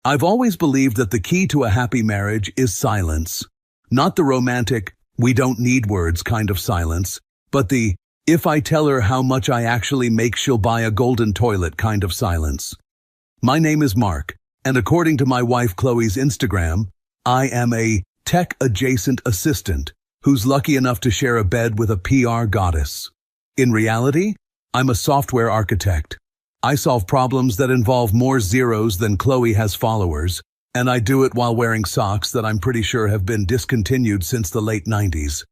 I've always believed that the key to a happy marriage is silence. Not the romantic, we don't need words kind of silence, but the, if I tell her how much I actually make she'll buy a golden toilet kind of silence. My name is Mark, and according to my wife Chloe's Instagram, I am a tech-adjacent assistant who's lucky enough to share a bed with a PR goddess. In reality, I'm a software architect. I solve problems that involve more zeros than Chloe has followers, and I do it while wearing socks that I'm pretty sure have been discontinued since the late 90s.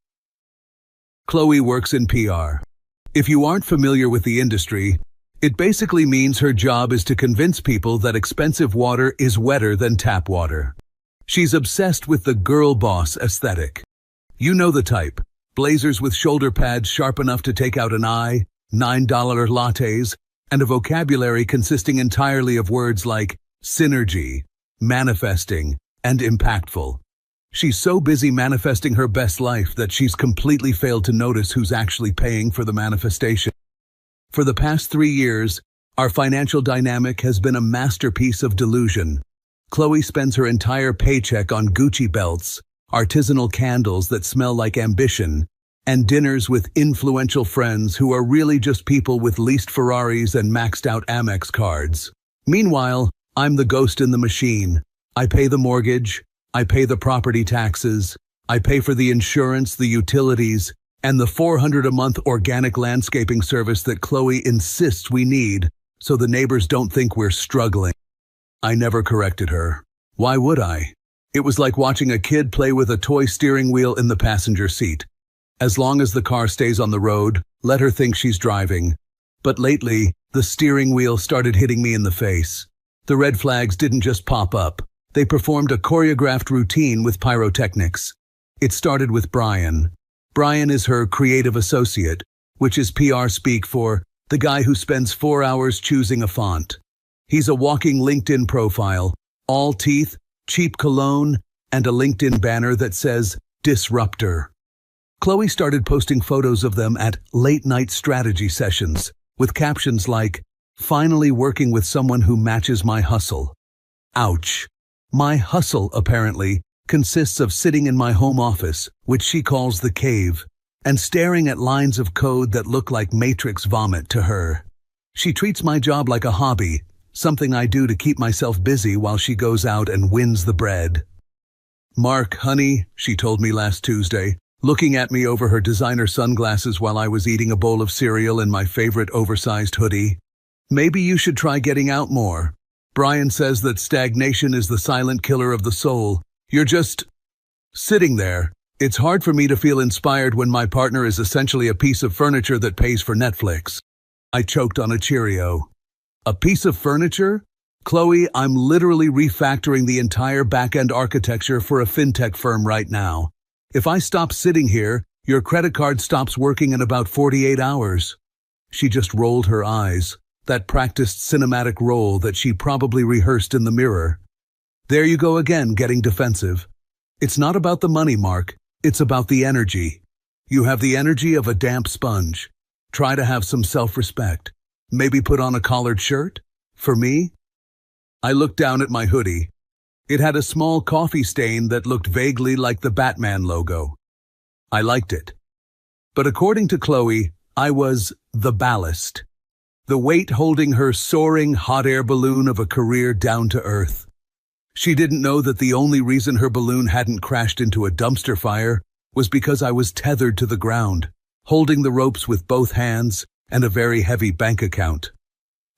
Chloe works in PR. If you aren't familiar with the industry, it basically means her job is to convince people that expensive water is wetter than tap water. She's obsessed with the girl boss aesthetic. You know the type. Blazers with shoulder pads sharp enough to take out an eye, $9 lattes, and a vocabulary consisting entirely of words like synergy, manifesting, and impactful. She's so busy manifesting her best life that she's completely failed to notice who's actually paying for the manifestation. For the past 3 years, our financial dynamic has been a masterpiece of delusion. Chloe spends her entire paycheck on Gucci belts, artisanal candles that smell like ambition, and dinners with influential friends who are really just people with leased Ferraris and maxed out Amex cards. Meanwhile, I'm the ghost in the machine. I pay the mortgage, I pay the property taxes, I pay for the insurance, the utilities, and the $400 a month organic landscaping service that Chloe insists we need so the neighbors don't think we're struggling. I never corrected her. Why would I? It was like watching a kid play with a toy steering wheel in the passenger seat. As long as the car stays on the road, let her think she's driving. But lately, the steering wheel started hitting me in the face. The red flags didn't just pop up. They performed a choreographed routine with pyrotechnics. It started with Brian. Brian is her creative associate, which is PR speak for the guy who spends 4 hours choosing a font. He's a walking LinkedIn profile, all teeth, cheap cologne, and a LinkedIn banner that says, Disruptor. Chloe started posting photos of them at late-night strategy sessions, with captions like, finally working with someone who matches my hustle. Ouch. My hustle, apparently, consists of sitting in my home office, which she calls the cave, and staring at lines of code that look like Matrix vomit to her. She treats my job like a hobby, something I do to keep myself busy while she goes out and wins the bread. Mark, honey, she told me last Tuesday, looking at me over her designer sunglasses while I was eating a bowl of cereal in my favorite oversized hoodie. Maybe you should try getting out more. Brian says that stagnation is the silent killer of the soul. You're just sitting there. It's hard for me to feel inspired when my partner is essentially a piece of furniture that pays for Netflix. I choked on a Cheerio. A piece of furniture? Chloe, I'm literally refactoring the entire back-end architecture for a fintech firm right now. If I stop sitting here, your credit card stops working in about 48 hours. She just rolled her eyes, that practiced cinematic roll that she probably rehearsed in the mirror. There you go again, getting defensive. It's not about the money, Mark. It's about the energy. You have the energy of a damp sponge. Try to have some self-respect. Maybe put on a collared shirt? For me? I looked down at my hoodie. It had a small coffee stain that looked vaguely like the Batman logo. I liked it. But according to Chloe, I was the ballast. The weight holding her soaring hot air balloon of a career down to earth. She didn't know that the only reason her balloon hadn't crashed into a dumpster fire was because I was tethered to the ground, holding the ropes with both hands and a very heavy bank account.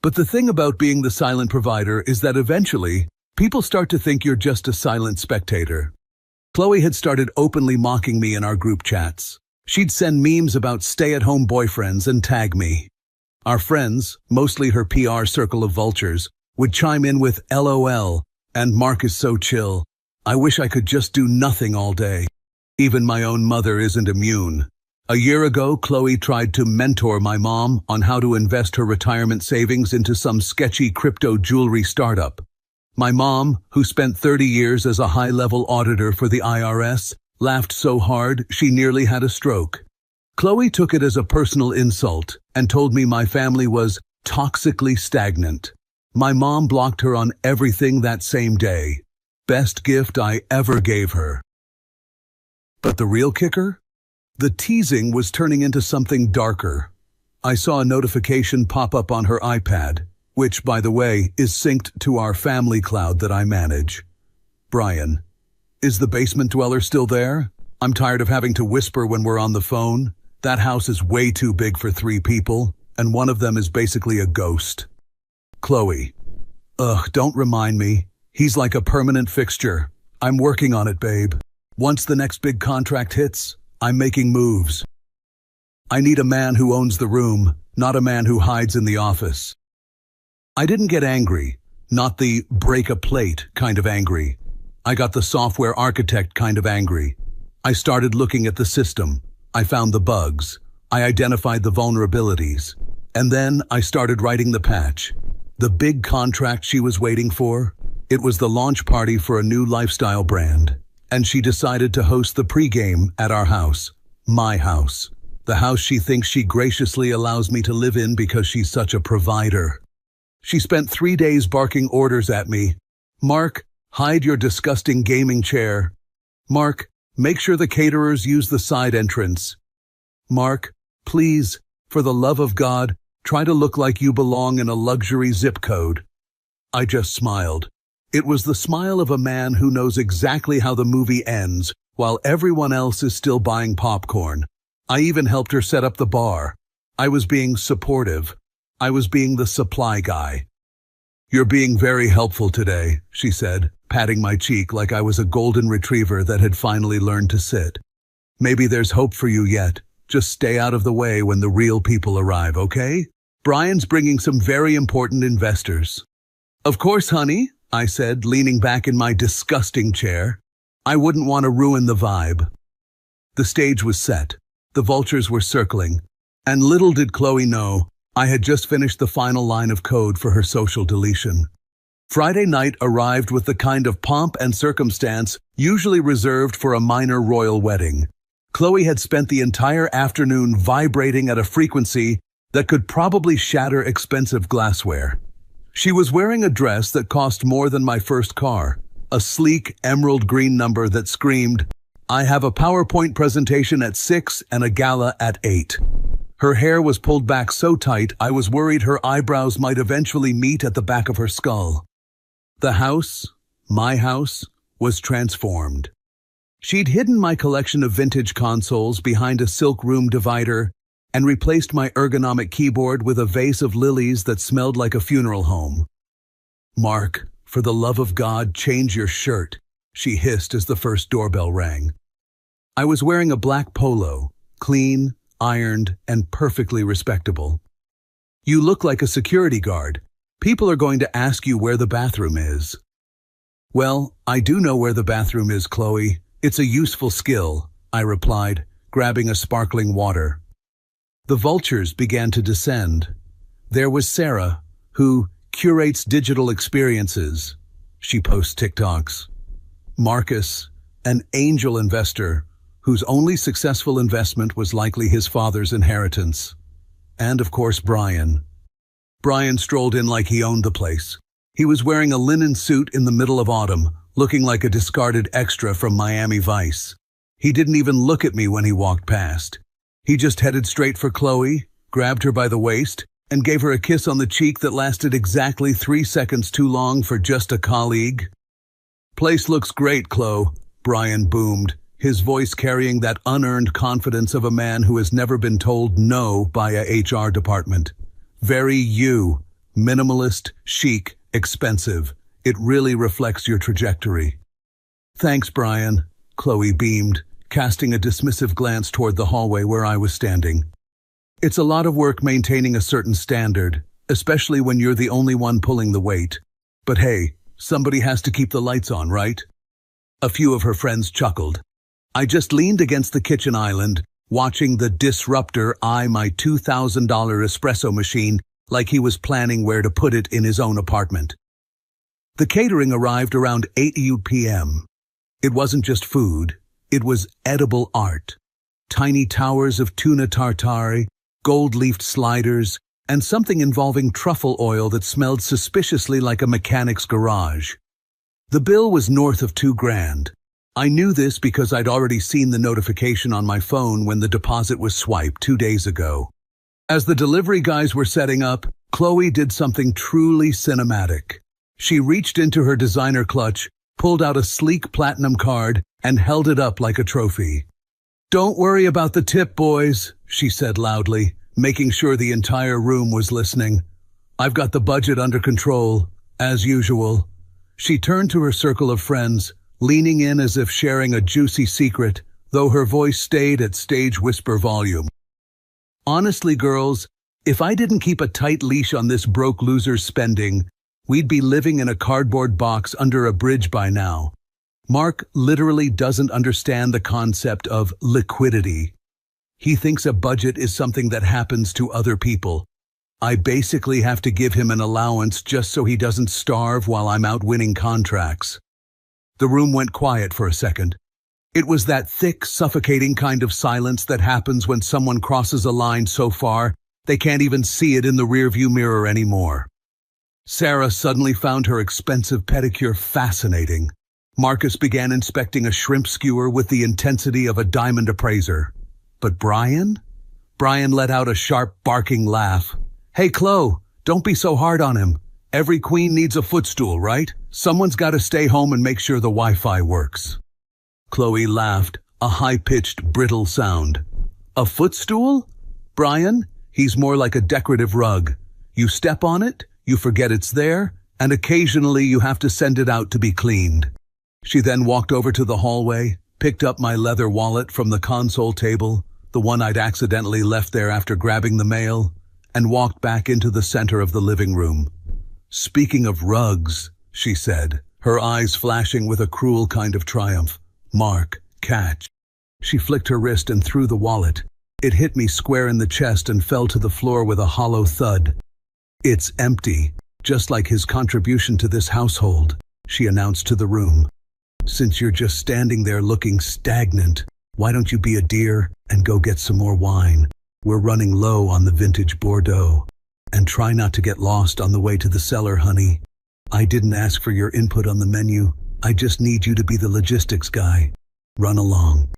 But the thing about being the silent provider is that eventually, people start to think you're just a silent spectator. Chloe had started openly mocking me in our group chats. She'd send memes about stay-at-home boyfriends and tag me. Our friends, mostly her PR circle of vultures, would chime in with LOL, and Mark is so chill. I wish I could just do nothing all day. Even my own mother isn't immune. A year ago, Chloe tried to mentor my mom on how to invest her retirement savings into some sketchy crypto jewelry startup. My mom, who spent 30 years as a high-level auditor for the IRS, laughed so hard she nearly had a stroke. Chloe took it as a personal insult and told me my family was toxically stagnant. My mom blocked her on everything that same day. Best gift I ever gave her. But the real kicker? The teasing was turning into something darker. I saw a notification pop up on her iPad, which, by the way, is synced to our family cloud that I manage. Brian, is the basement dweller still there? I'm tired of having to whisper when we're on the phone. That house is way too big for 3 people, and one of them is basically a ghost. Chloe, ugh, don't remind me. He's like a permanent fixture. I'm working on it, babe. Once the next big contract hits, I'm making moves. I need a man who owns the room, not a man who hides in the office. I didn't get angry, not the break a plate kind of angry. I got the software architect kind of angry. I started looking at the system. I found the bugs. I identified the vulnerabilities. And then I started writing the patch. The big contract she was waiting for? It was the launch party for a new lifestyle brand. And she decided to host the pregame at our house. My house. The house she thinks she graciously allows me to live in because she's such a provider. She spent 3 days barking orders at me. Mark, hide your disgusting gaming chair. Mark, make sure the caterers use the side entrance. Mark, please, for the love of God, try to look like you belong in a luxury zip code. I just smiled. It was the smile of a man who knows exactly how the movie ends, while everyone else is still buying popcorn. I even helped her set up the bar. I was being supportive. I was being the supply guy. You're being very helpful today, she said, patting my cheek like I was a golden retriever that had finally learned to sit. Maybe there's hope for you yet. Just stay out of the way when the real people arrive, okay? Brian's bringing some very important investors. Of course, honey, I said, leaning back in my disgusting chair. I wouldn't want to ruin the vibe. The stage was set. The vultures were circling. And little did Chloe know, I had just finished the final line of code for her social deletion. Friday night arrived with the kind of pomp and circumstance usually reserved for a minor royal wedding. Chloe had spent the entire afternoon vibrating at a frequency that could probably shatter expensive glassware. She was wearing a dress that cost more than my first car, a sleek emerald green number that screamed, I have a PowerPoint presentation at 6 and a gala at 8. Her hair was pulled back so tight I was worried her eyebrows might eventually meet at the back of her skull. The house, my house, was transformed. She'd hidden my collection of vintage consoles behind a silk room divider and replaced my ergonomic keyboard with a vase of lilies that smelled like a funeral home. Mark, for the love of God, change your shirt, she hissed as the first doorbell rang. I was wearing a black polo, clean, ironed, and perfectly respectable. You look like a security guard. People are going to ask you where the bathroom is. Well, I do know where the bathroom is, Chloe. It's a useful skill, I replied, grabbing a sparkling water. The vultures began to descend. There was Sarah, who curates digital experiences. She posts TikToks. Marcus, an angel investor, whose only successful investment was likely his father's inheritance. And of course, Brian. Brian strolled in like he owned the place. He was wearing a linen suit in the middle of autumn, looking like a discarded extra from Miami Vice. He didn't even look at me when he walked past. He just headed straight for Chloe, grabbed her by the waist, and gave her a kiss on the cheek that lasted exactly 3 seconds too long for just a colleague. Place looks great, Chloe, Brian boomed, his voice carrying that unearned confidence of a man who has never been told no by a HR department. Very you, minimalist, chic, expensive. It really reflects your trajectory. Thanks, Brian, Chloe beamed, casting a dismissive glance toward the hallway where I was standing. It's a lot of work maintaining a certain standard, especially when you're the only one pulling the weight. But hey, somebody has to keep the lights on, right? A few of her friends chuckled. I just leaned against the kitchen island, watching the disruptor eye my $2,000 espresso machine like he was planning where to put it in his own apartment. The catering arrived around 8 p.m. It wasn't just food, it was edible art. Tiny towers of tuna tartare, gold-leafed sliders, and something involving truffle oil that smelled suspiciously like a mechanic's garage. The bill was north of $2,000. I knew this because I'd already seen the notification on my phone when the deposit was swiped 2 days ago. As the delivery guys were setting up, Chloe did something truly cinematic. She reached into her designer clutch, pulled out a sleek platinum card, and held it up like a trophy. "Don't worry about the tip, boys," she said loudly, making sure the entire room was listening. "I've got the budget under control, as usual." She turned to her circle of friends, leaning in as if sharing a juicy secret, though her voice stayed at stage whisper volume. "Honestly, girls, if I didn't keep a tight leash on this broke loser's spending, we'd be living in a cardboard box under a bridge by now. Mark literally doesn't understand the concept of liquidity. He thinks a budget is something that happens to other people. I basically have to give him an allowance just so he doesn't starve while I'm out winning contracts." The room went quiet for a second. It was that thick, suffocating kind of silence that happens when someone crosses a line so far they can't even see it in the rearview mirror anymore. Sarah suddenly found her expensive pedicure fascinating. Marcus began inspecting a shrimp skewer with the intensity of a diamond appraiser. But Brian? Brian let out a sharp, barking laugh. "Hey, Chloe, don't be so hard on him. Every queen needs a footstool, right? Someone's got to stay home and make sure the Wi-Fi works." Chloe laughed, a high-pitched, brittle sound. "A footstool? Brian, he's more like a decorative rug. You step on it, you forget it's there, and occasionally you have to send it out to be cleaned." She then walked over to the hallway, picked up my leather wallet from the console table, the one I'd accidentally left there after grabbing the mail, and walked back into the center of the living room. "Speaking of rugs," she said, her eyes flashing with a cruel kind of triumph. "Mark, catch." She flicked her wrist and threw the wallet. It hit me square in the chest and fell to the floor with a hollow thud. "It's empty, just like his contribution to this household," she announced to the room. "Since you're just standing there looking stagnant, why don't you be a dear and go get some more wine? We're running low on the vintage Bordeaux. And try not to get lost on the way to the cellar, honey. I didn't ask for your input on the menu. I just need you to be the logistics guy. Run along."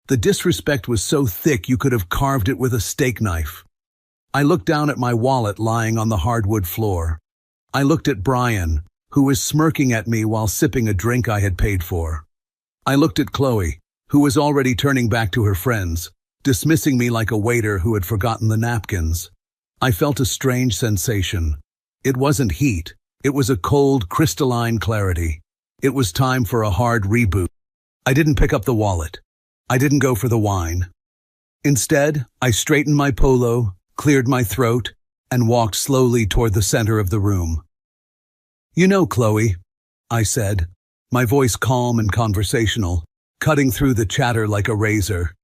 The disrespect was so thick you could have carved it with a steak knife. I looked down at my wallet lying on the hardwood floor. I looked at Brian, who was smirking at me while sipping a drink I had paid for. I looked at Chloe, who was already turning back to her friends, dismissing me like a waiter who had forgotten the napkins. I felt a strange sensation. It wasn't heat. It was a cold, crystalline clarity. It was time for a hard reboot. I didn't pick up the wallet. I didn't go for the wine. Instead, I straightened my polo, cleared my throat, and walked slowly toward the center of the room. "You know, Chloe," I said, my voice calm and conversational, cutting through the chatter like a razor.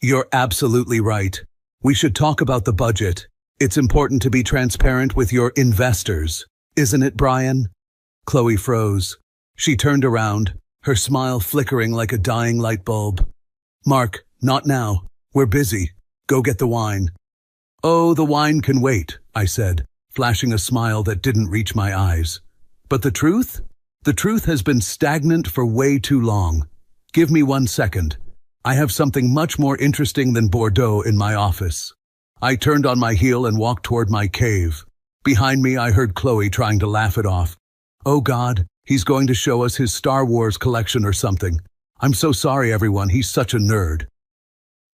"You're absolutely right. We should talk about the budget. It's important to be transparent with your investors, isn't it, Brian?" Chloe froze. She turned around, her smile flickering like a dying light bulb. "Mark, not now. We're busy. Go get the wine." "Oh, the wine can wait," I said, flashing a smile that didn't reach my eyes. "But the truth? The truth has been stagnant for way too long. Give me 1 second. I have something much more interesting than Bordeaux in my office." I turned on my heel and walked toward my cave. Behind me, I heard Chloe trying to laugh it off. "Oh God, he's going to show us his Star Wars collection or something. I'm so sorry, everyone, he's such a nerd."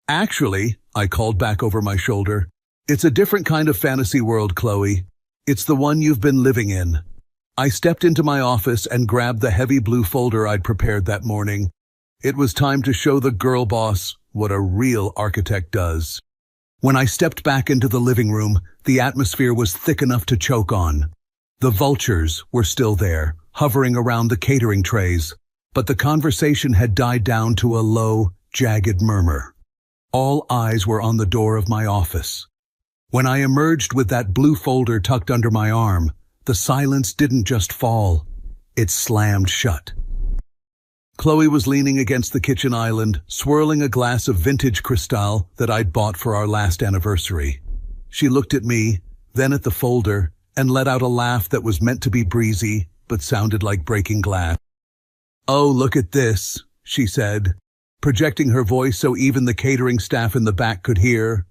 "Actually," I called back over my shoulder, "it's a different kind of fantasy world, Chloe. It's the one you've been living in." I stepped into my office and grabbed the heavy blue folder I'd prepared that morning. It was time to show the girl boss what a real architect does. When I stepped back into the living room, the atmosphere was thick enough to choke on. The vultures were still there, hovering around the catering trays, but the conversation had died down to a low, jagged murmur. All eyes were on the door of my office. When I emerged with that blue folder tucked under my arm, the silence didn't just fall, it slammed shut. Chloe was leaning against the kitchen island, swirling a glass of vintage Cristal that I'd bought for our last anniversary. She looked at me, then at the folder, and let out a laugh that was meant to be breezy, but sounded like breaking glass. "Oh, look at this," she said, projecting her voice so even the catering staff in the back could hear.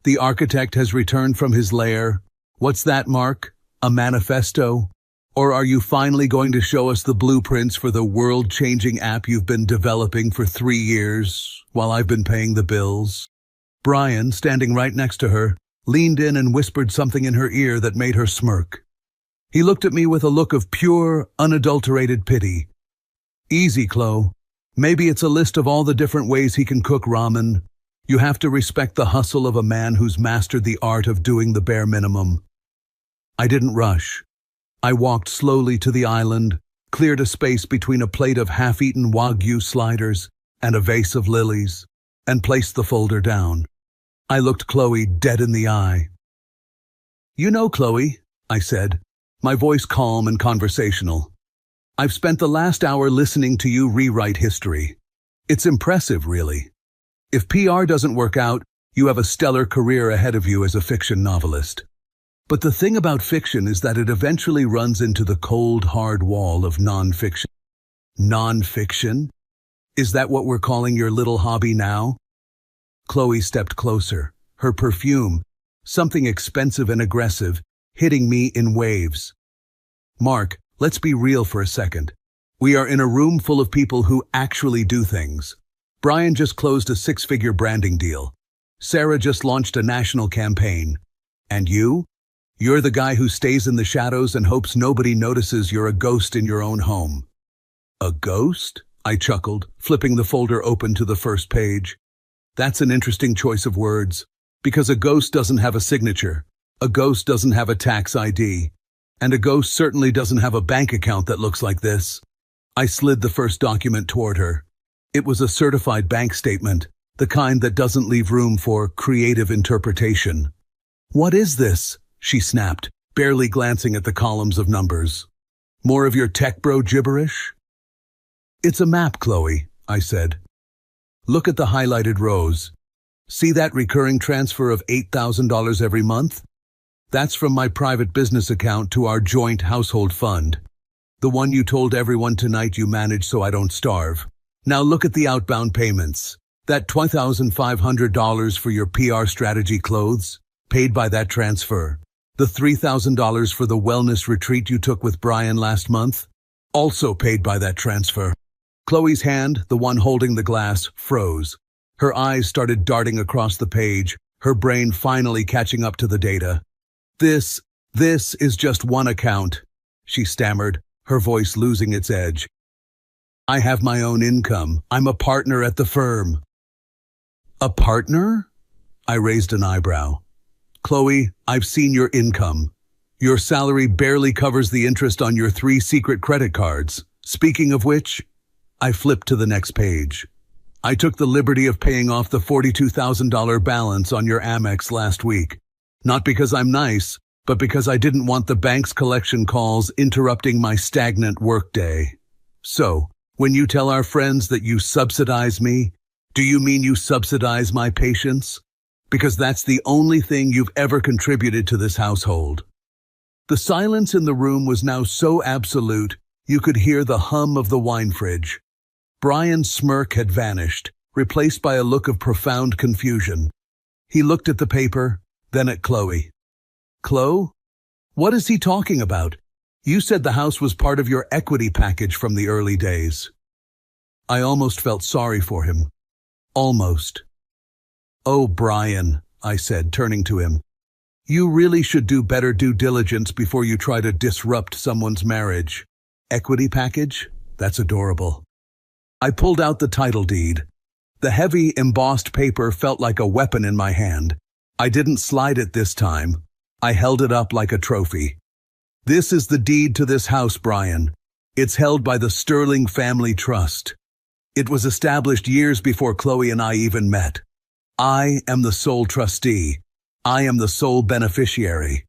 "The architect has returned from his lair. What's that, Mark? A manifesto? Or are you finally going to show us the blueprints for the world-changing app you've been developing for 3 years, while I've been paying the bills?" Brian, standing right next to her, leaned in and whispered something in her ear that made her smirk. He looked at me with a look of pure, unadulterated pity. "Easy, Chloe. Maybe it's a list of all the different ways he can cook ramen. You have to respect the hustle of a man who's mastered the art of doing the bare minimum." I didn't rush. I walked slowly to the island, cleared a space between a plate of half-eaten Wagyu sliders and a vase of lilies, and placed the folder down. I looked Chloe dead in the eye. "You know, Chloe," I said, my voice calm and conversational, "I've spent the last hour listening to you rewrite history. It's impressive, really. If PR doesn't work out, you have a stellar career ahead of you as a fiction novelist. But the thing about fiction is that it eventually runs into the cold, hard wall of non-fiction." "Non-fiction? Is that what we're calling your little hobby now?" Chloe stepped closer, her perfume, something expensive and aggressive, hitting me in waves. "Mark, let's be real for a second. We are in a room full of people who actually do things. Brian just closed a 6-figure branding deal. Sarah just launched a national campaign. And you? You're the guy who stays in the shadows and hopes nobody notices you're a ghost in your own home." "A ghost?" I chuckled, flipping the folder open to the first page. "That's an interesting choice of words, because a ghost doesn't have a signature, a ghost doesn't have a tax ID, and a ghost certainly doesn't have a bank account that looks like this." I slid the first document toward her. It was a certified bank statement, the kind that doesn't leave room for creative interpretation. "What is this?" she snapped, barely glancing at the columns of numbers. "More of your tech bro gibberish?" "It's a map, Chloe," I said. "Look at the highlighted rows. See that recurring transfer of $8,000 every month? That's from my private business account to our joint household fund. The one you told everyone tonight you manage so I don't starve. Now look at the outbound payments. That $2,500 for your PR strategy clothes, paid by that transfer. The $3,000 for the wellness retreat you took with Brian last month, also paid by that transfer." Chloe's hand, the one holding the glass, froze. Her eyes started darting across the page, her brain finally catching up to the data. This is just one account," she stammered, her voice losing its edge. "I have my own income. I'm a partner at the firm." "A partner?" I raised an eyebrow. "Chloe, I've seen your income. Your salary barely covers the interest on your 3 secret credit cards. Speaking of which," I flipped to the next page. "I took the liberty of paying off the $42,000 balance on your Amex last week. Not because I'm nice, but because I didn't want the bank's collection calls interrupting my stagnant workday. So, when you tell our friends that you subsidize me, do you mean you subsidize my patience? Because that's the only thing you've ever contributed to this household." The silence in the room was now so absolute, you could hear the hum of the wine fridge. Brian's smirk had vanished, replaced by a look of profound confusion. He looked at the paper, then at Chloe. "Chloe? What is he talking about? You said the house was part of your equity package from the early days." I almost felt sorry for him. Almost. "Oh, Brian," I said, turning to him. "You really should do better due diligence before you try to disrupt someone's marriage. Equity package? That's adorable." I pulled out the title deed. The heavy, embossed paper felt like a weapon in my hand. I didn't slide it this time. I held it up like a trophy. "This is the deed to this house, Brian. It's held by the Sterling Family Trust. It was established years before Chloe and I even met. I am the sole trustee. I am the sole beneficiary.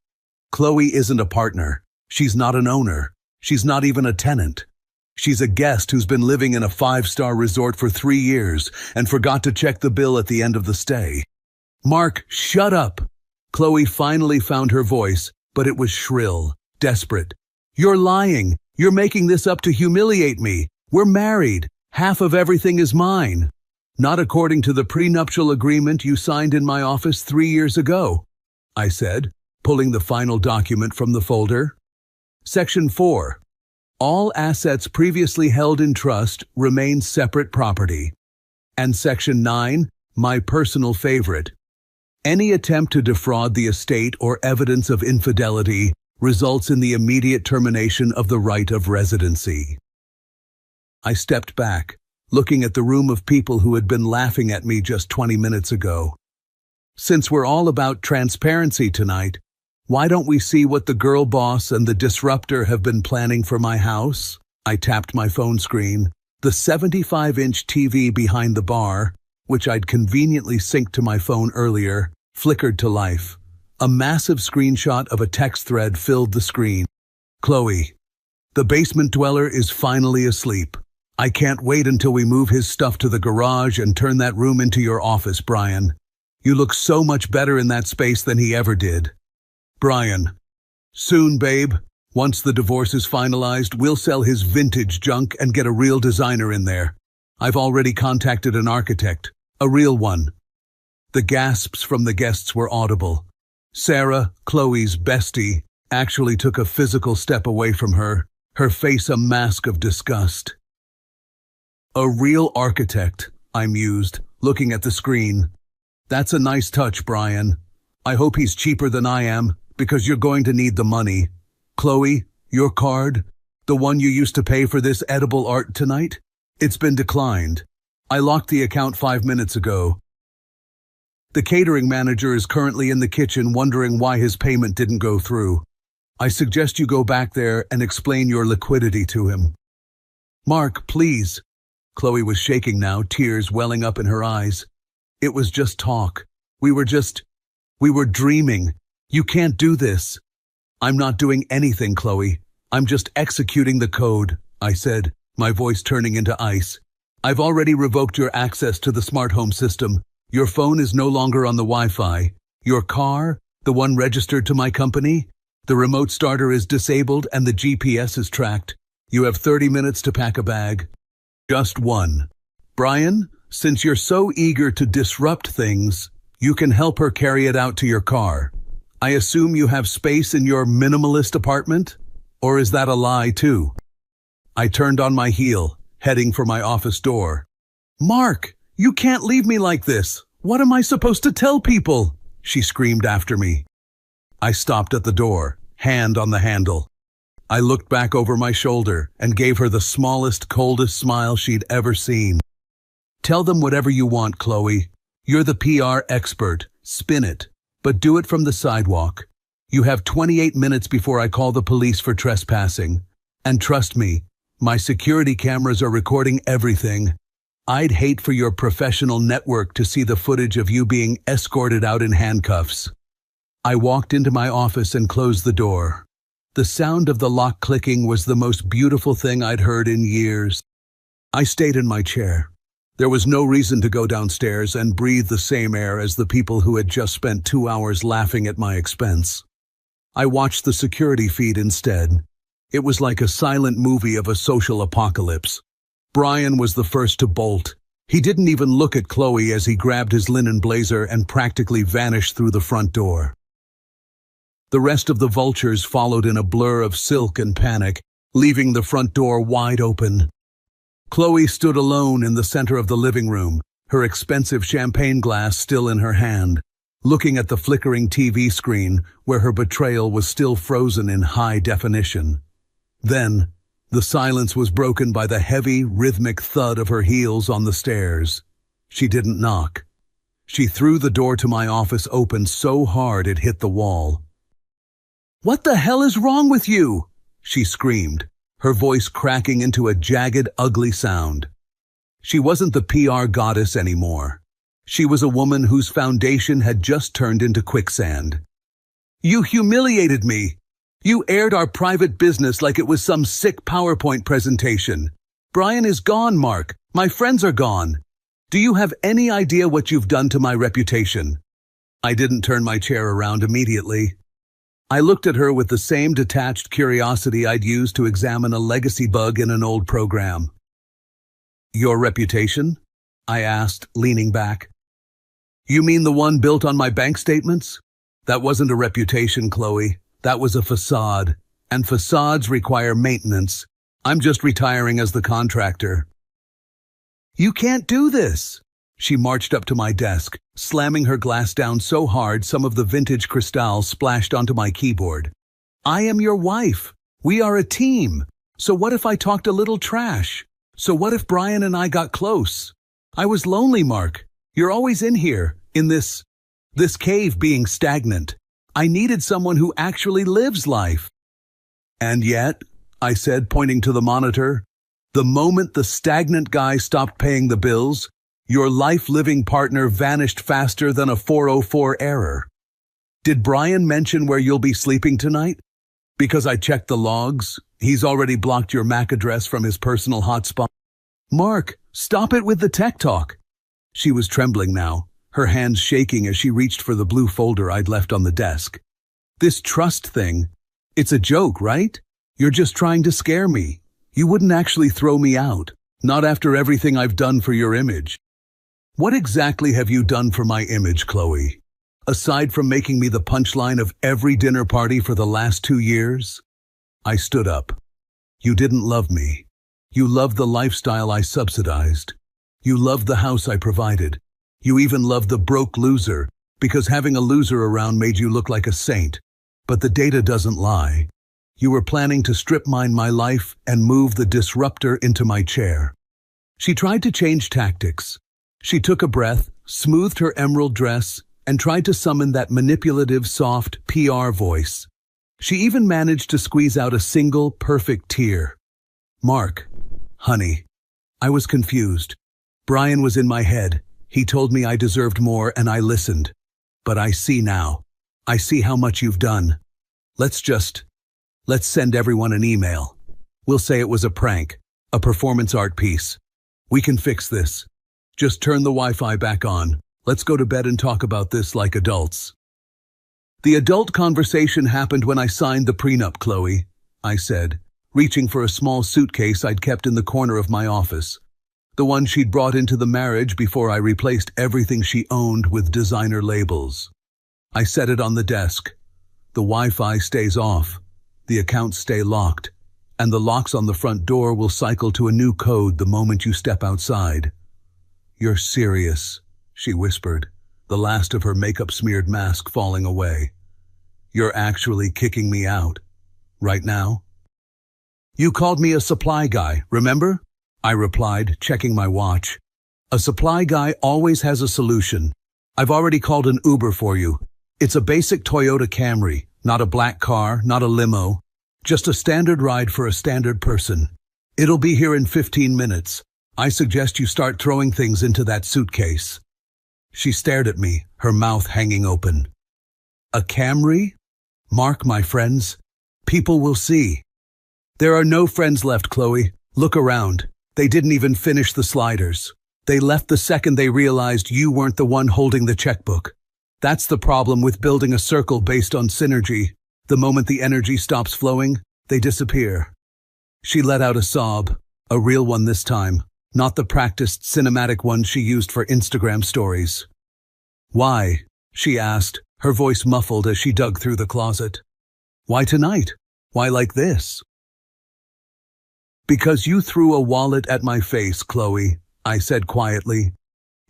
Chloe isn't a partner. She's not an owner. She's not even a tenant. She's a guest who's been living in a 5-star resort for 3 years and forgot to check the bill at the end of the stay." "Mark, shut up!" Chloe finally found her voice, but it was shrill, desperate. "You're lying. You're making this up to humiliate me. We're married. Half of everything is mine. Not according to the prenuptial agreement you signed in my office 3 years ago," I said, pulling the final document from the folder. Section 4. All assets previously held in trust remain separate property. And Section 9, my personal favorite. Any attempt to defraud the estate or evidence of infidelity results in the immediate termination of the right of residency. I stepped back, looking at the room of people who had been laughing at me just 20 minutes ago. Since we're all about transparency tonight, why don't we see what the girl boss and the disruptor have been planning for my house? I tapped my phone screen. The 75-inch TV behind the bar, which I'd conveniently synced to my phone earlier, flickered to life. A massive screenshot of a text thread filled the screen. "Chloe, the basement dweller is finally asleep. I can't wait until we move his stuff to the garage and turn that room into your office, Brian. You look so much better in that space than he ever did. Brian, soon, babe. Once the divorce is finalized, we'll sell his vintage junk and get a real designer in there. I've already contacted an architect, a real one." The gasps from the guests were audible. Sarah, Chloe's bestie, actually took a physical step away from her, her face a mask of disgust. "A real architect," I mused, looking at the screen. "That's a nice touch, Brian. I hope he's cheaper than I am, because you're going to need the money. Chloe, your card, the one you used to pay for this edible art tonight, it's been declined. I locked the account 5 minutes ago. The catering manager is currently in the kitchen wondering why his payment didn't go through. I suggest you go back there and explain your liquidity to him." "Mark, please." Chloe was shaking now, tears welling up in her eyes. "It was just talk. We were dreaming. You can't do this." "I'm not doing anything, Chloe. I'm just executing the code," I said, my voice turning into ice. "I've already revoked your access to the smart home system. Your phone is no longer on the Wi-Fi. Your car, the one registered to my company, the remote starter is disabled and the GPS is tracked. You have 30 minutes to pack a bag." "Just one. Brian, since you're so eager to disrupt things, you can help her carry it out to your car. I assume you have space in your minimalist apartment? Or is that a lie too?" I turned on my heel, heading for my office door. "Mark, you can't leave me like this. What am I supposed to tell people?" she screamed after me. I stopped at the door, hand on the handle. I looked back over my shoulder and gave her the smallest, coldest smile she'd ever seen. "Tell them whatever you want, Chloe. You're the PR expert. Spin it. But do it from the sidewalk. You have 28 minutes before I call the police for trespassing. And trust me, my security cameras are recording everything. I'd hate for your professional network to see the footage of you being escorted out in handcuffs." I walked into my office and closed the door. The sound of the lock clicking was the most beautiful thing I'd heard in years. I stayed in my chair. There was no reason to go downstairs and breathe the same air as the people who had just spent 2 hours laughing at my expense. I watched the security feed instead. It was like a silent movie of a social apocalypse. Brian was the first to bolt. He didn't even look at Chloe as he grabbed his linen blazer and practically vanished through the front door. The rest of the vultures followed in a blur of silk and panic, leaving the front door wide open. Chloe stood alone in the center of the living room, her expensive champagne glass still in her hand, looking at the flickering TV screen where her betrayal was still frozen in high definition. Then, the silence was broken by the heavy, rhythmic thud of her heels on the stairs. She didn't knock. She threw the door to my office open so hard it hit the wall. "What the hell is wrong with you?" she screamed, her voice cracking into a jagged, ugly sound. She wasn't the PR goddess anymore. She was a woman whose foundation had just turned into quicksand. "You humiliated me. You aired our private business like it was some sick PowerPoint presentation. Brian is gone, Mark. My friends are gone. Do you have any idea what you've done to my reputation?" I didn't turn my chair around immediately. I looked at her with the same detached curiosity I'd used to examine a legacy bug in an old program. "Your reputation?" I asked, leaning back. "You mean the one built on my bank statements?" "That wasn't a reputation, Chloe. That was a facade. And facades require maintenance. I'm just retiring as the contractor." "You can't do this!" She marched up to my desk, slamming her glass down so hard some of the vintage crystal splashed onto my keyboard. "I am your wife. We are a team. So what if I talked a little trash? So what if Brian and I got close? I was lonely, Mark. You're always in here, in this cave being stagnant. I needed someone who actually lives life." "And yet," I said, pointing to the monitor, "the moment the stagnant guy stopped paying the bills, your life-living partner vanished faster than a 404 error. Did Brian mention where you'll be sleeping tonight? Because I checked the logs. He's already blocked your MAC address from his personal hotspot." "Mark, stop it with the tech talk." She was trembling now, her hands shaking as she reached for the blue folder I'd left on the desk. "This trust thing, it's a joke, right? You're just trying to scare me. You wouldn't actually throw me out, not after everything I've done for your image." "What exactly have you done for my image, Chloe? Aside from making me the punchline of every dinner party for the last 2 years? I stood up. "You didn't love me. You loved the lifestyle I subsidized. You loved the house I provided. You even loved the broke loser, because having a loser around made you look like a saint. But the data doesn't lie. You were planning to strip mine my life and move the disruptor into my chair." She tried to change tactics. She took a breath, smoothed her emerald dress, and tried to summon that manipulative, soft PR voice. She even managed to squeeze out a single, perfect tear. "Mark, honey, I was confused. Brian was in my head. He told me I deserved more, and I listened. But I see now. I see how much you've done. Let's send everyone an email. We'll say it was a prank, a performance art piece. We can fix this. Just turn the Wi-Fi back on. Let's go to bed and talk about this like adults." "The adult conversation happened when I signed the prenup, Chloe," I said, reaching for a small suitcase I'd kept in the corner of my office. The one she'd brought into the marriage before I replaced everything she owned with designer labels. I set it on the desk. The Wi-Fi stays off, the accounts stay locked, and the locks on the front door will cycle to a new code the moment you step outside. "You're serious," she whispered, the last of her makeup-smeared mask falling away. "You're actually kicking me out. Right now?" "You called me a supply guy, remember?" I replied, checking my watch. "A supply guy always has a solution. I've already called an Uber for you. It's a basic Toyota Camry, not a black car, not a limo. Just a standard ride for a standard person. It'll be here in 15 minutes. I suggest you start throwing things into that suitcase." She stared at me, her mouth hanging open. "A Camry? Mark, my friends. People will see." "There are no friends left, Chloe. Look around. They didn't even finish the sliders. They left the second they realized you weren't the one holding the checkbook. That's the problem with building a circle based on synergy. The moment the energy stops flowing, they disappear." She let out a sob, a real one this time, not the practiced cinematic one she used for Instagram stories. "Why?" she asked, her voice muffled as she dug through the closet. "Why tonight? Why like this?" "Because you threw a wallet at my face, Chloe," I said quietly.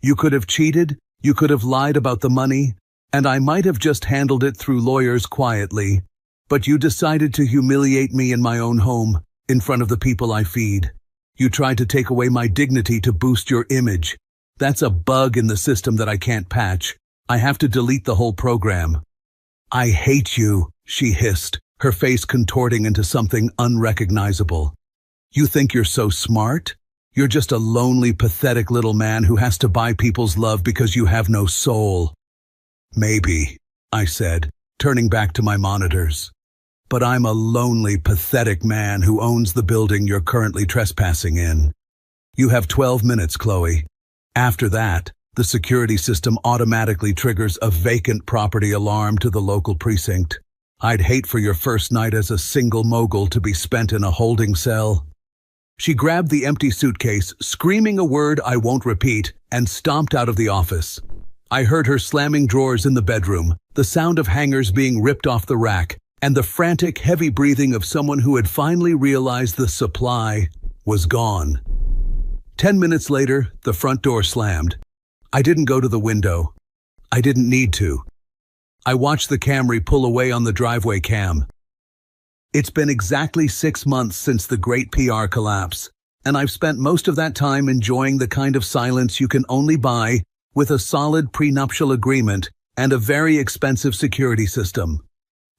"You could have cheated, you could have lied about the money, and I might have just handled it through lawyers quietly. But you decided to humiliate me in my own home, in front of the people I feed. You tried to take away my dignity to boost your image. That's a bug in the system that I can't patch. I have to delete the whole program." "I hate you," she hissed, her face contorting into something unrecognizable. "You think you're so smart? You're just a lonely, pathetic little man who has to buy people's love because you have no soul." "Maybe," I said, turning back to my monitors. "But I'm a lonely, pathetic man who owns the building you're currently trespassing in. You have 12 minutes, Chloe. After that, The security system automatically triggers a vacant property alarm to the local precinct. I'd hate for your first night as a single mogul to be spent in a holding cell. She grabbed the empty suitcase, screaming a word I won't repeat, and stomped out of the office. I heard her slamming drawers in the bedroom, the sound of hangers being ripped off the rack, and the frantic, heavy breathing of someone who had finally realized the supply was gone. 10 minutes later, the front door slammed. I didn't go to the window. I didn't need to. I watched the Camry pull away on the driveway cam. It's been exactly 6 months since the great PR collapse, and I've spent most of that time enjoying the kind of silence you can only buy with a solid prenuptial agreement and a very expensive security system.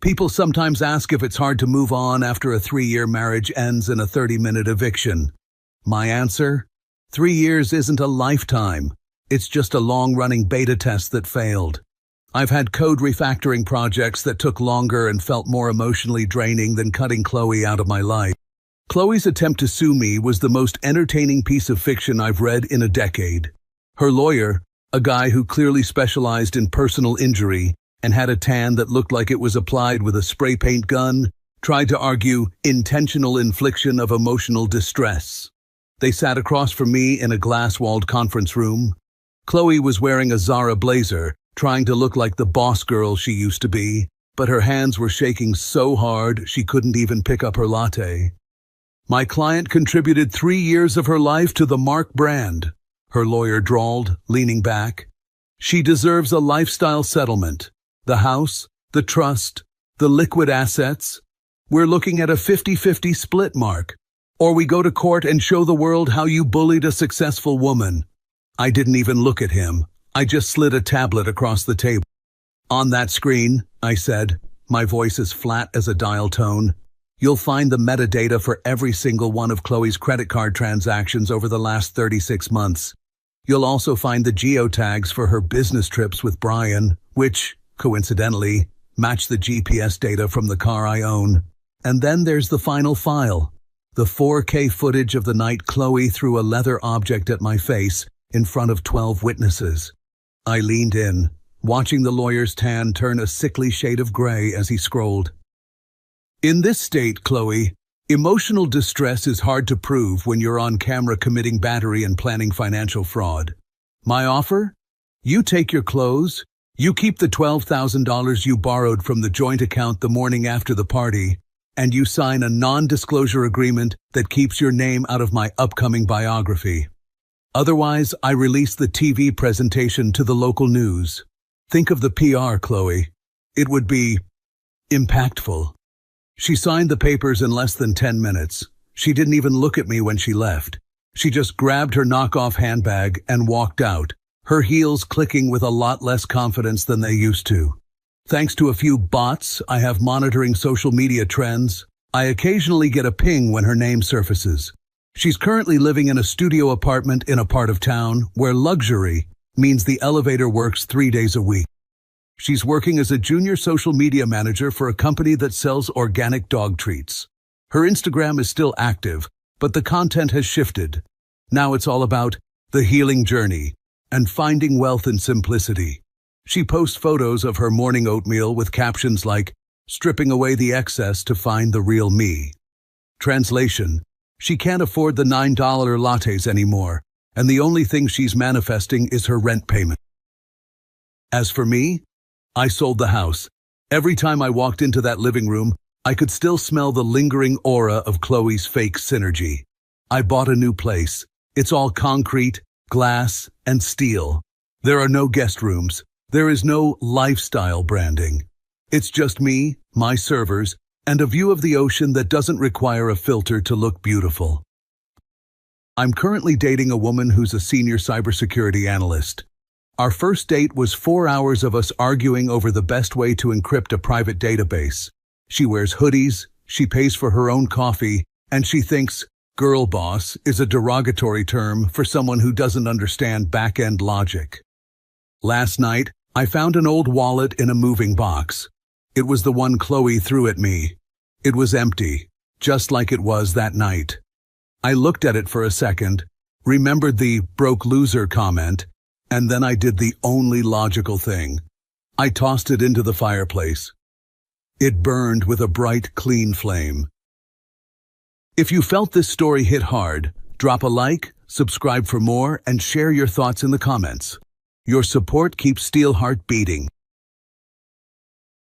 People sometimes ask if it's hard to move on after a 3-year marriage ends in a 30-minute eviction. My answer? 3 years isn't a lifetime. It's just a long-running beta test that failed. I've had code refactoring projects that took longer and felt more emotionally draining than cutting Chloe out of my life. Chloe's attempt to sue me was the most entertaining piece of fiction I've read in a decade. Her lawyer, a guy who clearly specialized in personal injury and had a tan that looked like it was applied with a spray paint gun, tried to argue intentional infliction of emotional distress. They sat across from me in a glass-walled conference room. Chloe was wearing a Zara blazer, trying to look like the boss girl she used to be, but her hands were shaking so hard she couldn't even pick up her latte. My client contributed 3 years of her life to the Mark brand, her lawyer drawled, leaning back. She deserves a lifestyle settlement. The house, the trust, the liquid assets. We're looking at a 50-50 split, Mark. Or we go to court and show the world how you bullied a successful woman. I didn't even look at him. I just slid a tablet across the table. On that screen, I said, my voice as flat as a dial tone, you'll find the metadata for every single one of Chloe's credit card transactions over the last 36 months. You'll also find the geotags for her business trips with Brian, which, coincidentally, match the GPS data from the car I own. And then there's the final file, the 4K footage of the night Chloe threw a leather object at my face in front of 12 witnesses. I leaned in, watching the lawyer's tan turn a sickly shade of gray as he scrolled. In this state, Chloe, emotional distress is hard to prove when you're on camera committing battery and planning financial fraud. My offer? You take your clothes, you keep the $12,000 you borrowed from the joint account the morning after the party, and you sign a non-disclosure agreement that keeps your name out of my upcoming biography. Otherwise, I release the TV presentation to the local news. Think of the PR, Chloe. It would be impactful. She signed the papers in less than 10 minutes. She didn't even look at me when she left. She just grabbed her knockoff handbag and walked out, her heels clicking with a lot less confidence than they used to. Thanks to a few bots I have monitoring social media trends, I occasionally get a ping when her name surfaces. She's currently living in a studio apartment in a part of town where luxury means the elevator works 3 days a week. She's working as a junior social media manager for a company that sells organic dog treats. Her Instagram is still active, but the content has shifted. Now it's all about the healing journey and finding wealth in simplicity. She posts photos of her morning oatmeal with captions like, stripping away the excess to find the real me. Translation: she can't afford the $9 lattes anymore, and the only thing she's manifesting is her rent payment. As for me, I sold the house. Every time I walked into that living room, I could still smell the lingering aura of Chloe's fake synergy. I bought a new place. It's all concrete, glass, and steel. There are no guest rooms. There is no lifestyle branding. It's just me, my servers, and a view of the ocean that doesn't require a filter to look beautiful. I'm currently dating a woman who's a senior cybersecurity analyst. Our first date was 4 hours of us arguing over the best way to encrypt a private database. She wears hoodies, she pays for her own coffee, and she thinks girl boss is a derogatory term for someone who doesn't understand back-end logic. Last night, I found an old wallet in a moving box. It was the one Chloe threw at me. It was empty, just like it was that night. I looked at it for a second, remembered the broke loser comment, And then I did the only logical thing. I tossed it into the fireplace. It burned with a bright, clean flame. If you felt this story hit hard, drop a like, subscribe for more, and share your thoughts in the comments. Your support keeps Steelheart beating.